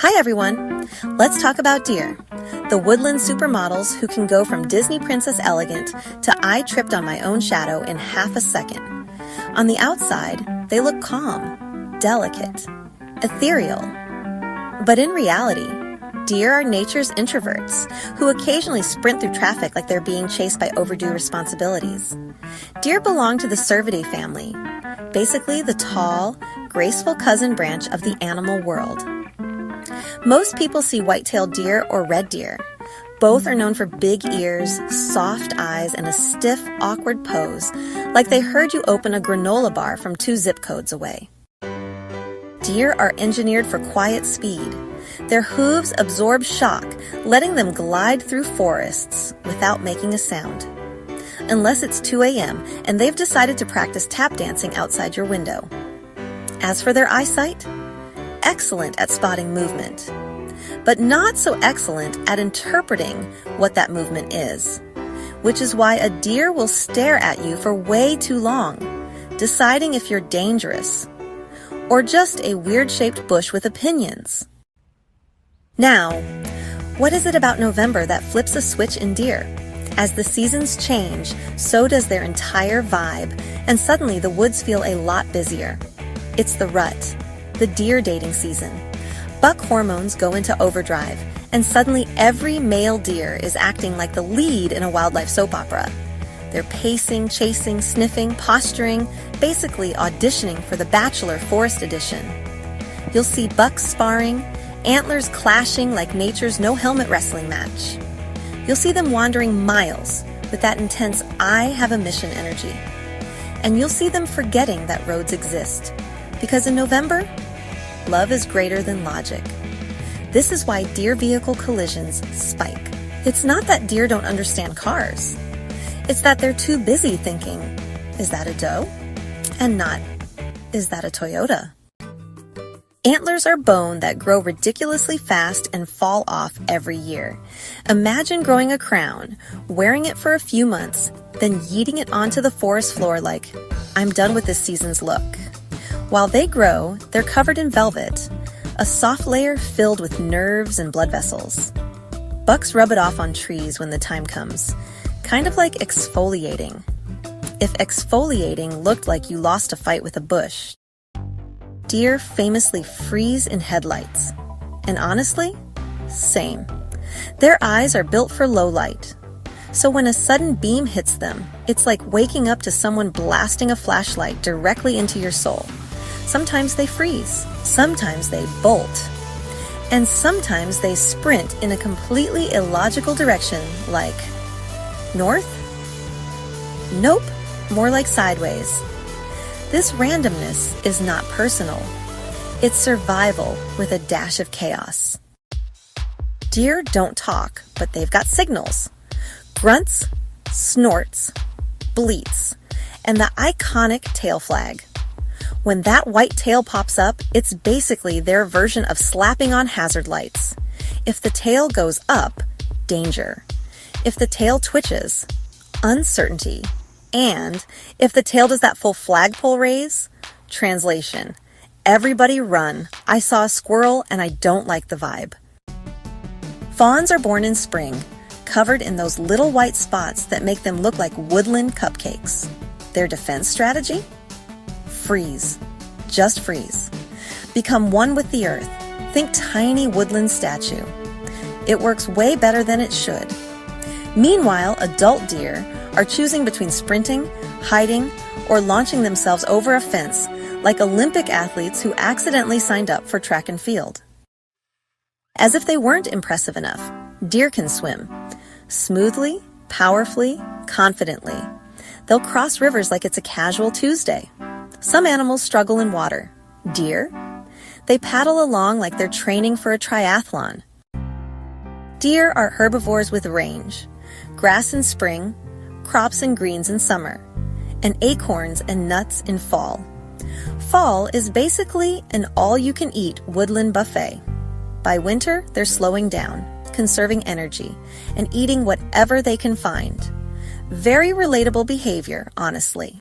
Hi everyone! Let's talk about deer, the Woodland Supermodels who can go from Disney Princess Elegant to I tripped on my own shadow in half a second. On the outside, they look calm, delicate, ethereal. But in reality, deer are nature's introverts who occasionally sprint through traffic like they're being chased by overdue responsibilities. Deer belong to the Cervidae family, basically the tall, graceful cousin branch of the animal world. Most people see white-tailed deer or red deer. Both are known for big ears, soft eyes, and a stiff, awkward pose, like they heard you open a granola bar from 2 zip codes away. Deer are engineered for quiet speed. Their hooves absorb shock, letting them glide through forests without making a sound. Unless it's 2 a.m. and they've decided to practice tap dancing outside your window. As for their eyesight, excellent at spotting movement, but not so excellent at interpreting what that movement is, which is why a deer will stare at you for way too long, deciding if you're dangerous, or just a weird-shaped bush with opinions. Now, what is it about November that flips a switch in deer? As the seasons change, so does their entire vibe, and suddenly the woods feel a lot busier. It's the rut, the deer dating season. Buck hormones go into overdrive, and suddenly every male deer is acting like the lead in a wildlife soap opera. They're pacing, chasing, sniffing, posturing, basically auditioning for the Bachelor Forest Edition. You'll see bucks sparring, antlers clashing like nature's no-helmet wrestling match. You'll see them wandering miles with that intense I have a mission energy. And you'll see them forgetting that roads exist. Because in November, love is greater than logic. This is why deer vehicle collisions spike. It's not that deer don't understand cars. It's that they're too busy thinking, is that a doe? And not, is that a Toyota? Antlers are bone that grow ridiculously fast and fall off every year. Imagine growing a crown, wearing it for a few months, then yeeting it onto the forest floor like, I'm done with this season's look. While they grow, they're covered in velvet, a soft layer filled with nerves and blood vessels. Bucks rub it off on trees when the time comes, kind of like exfoliating. If exfoliating looked like you lost a fight with a bush. Deer famously freeze in headlights. And honestly, same. Their eyes are built for low light. So when a sudden beam hits them, it's like waking up to someone blasting a flashlight directly into your soul. Sometimes they freeze, sometimes they bolt, and sometimes they sprint in a completely illogical direction like north? Nope, more like sideways. This randomness is not personal. It's survival with a dash of chaos. Deer don't talk, but they've got signals. Grunts, snorts, bleats, and the iconic tail flag. When that white tail pops up, it's basically their version of slapping on hazard lights. If the tail goes up, danger. If the tail twitches, uncertainty. And if the tail does that full flagpole raise, translation. Everybody run. I saw a squirrel and I don't like the vibe. Fawns are born in spring, covered in those little white spots that make them look like woodland cupcakes. Their defense strategy? Freeze. Just freeze. Become one with the earth. Think tiny woodland statue. It works way better than it should. Meanwhile, adult deer are choosing between sprinting, hiding, or launching themselves over a fence like Olympic athletes who accidentally signed up for track and field. As if they weren't impressive enough, deer can swim. Smoothly, powerfully, confidently. They'll cross rivers like it's a casual Tuesday. Some animals struggle in water. Deer? They paddle along like they're training for a triathlon. Deer are herbivores with range. Grass in spring, crops and greens in summer, and acorns and nuts in fall. Fall is basically an all-you-can-eat woodland buffet. By winter, they're slowing down, conserving energy, and eating whatever they can find. Very relatable behavior, honestly.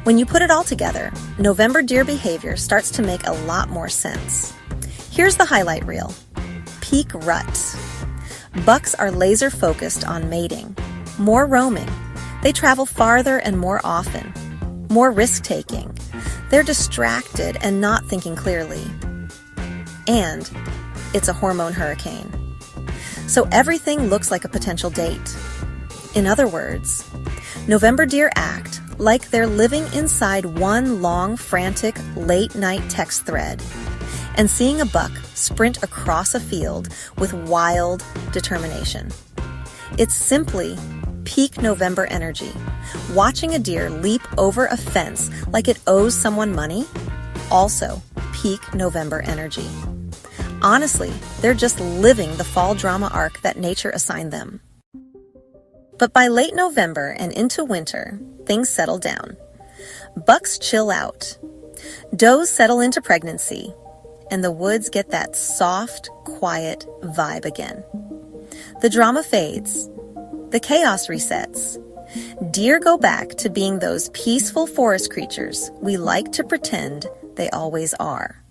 When you put it all together, November deer behavior starts to make a lot more sense. Here's the highlight reel. Peak rut. Bucks are laser focused on mating. More roaming. They travel farther and more often. More risk-taking. They're distracted and not thinking clearly. And it's a hormone hurricane. So everything looks like a potential date. In other words, November deer act like they're living inside one long, frantic, late-night text thread and seeing a buck sprint across a field with wild determination. It's simply peak November energy. Watching a deer leap over a fence like it owes someone money, also peak November energy. Honestly, they're just living the fall drama arc that nature assigned them. But by late November and into winter, things settle down. Bucks chill out. Does settle into pregnancy, and the woods get that soft, quiet vibe again. The drama fades. The chaos resets. Deer go back to being those peaceful forest creatures we like to pretend they always are.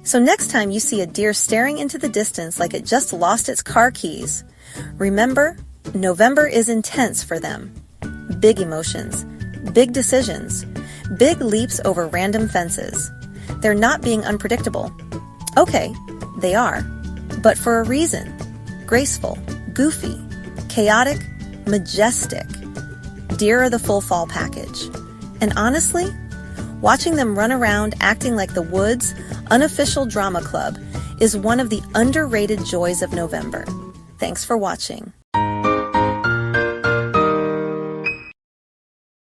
So next time you see a deer staring into the distance like it just lost its car keys, remember, November is intense for them. Big emotions, big decisions, big leaps over random fences. They're not being unpredictable. Okay, they are, but for a reason. Graceful, goofy, chaotic, majestic. Deer are the full fall package. And honestly, watching them run around acting like the woods' unofficial drama club is one of the underrated joys of November. Thanks for watching.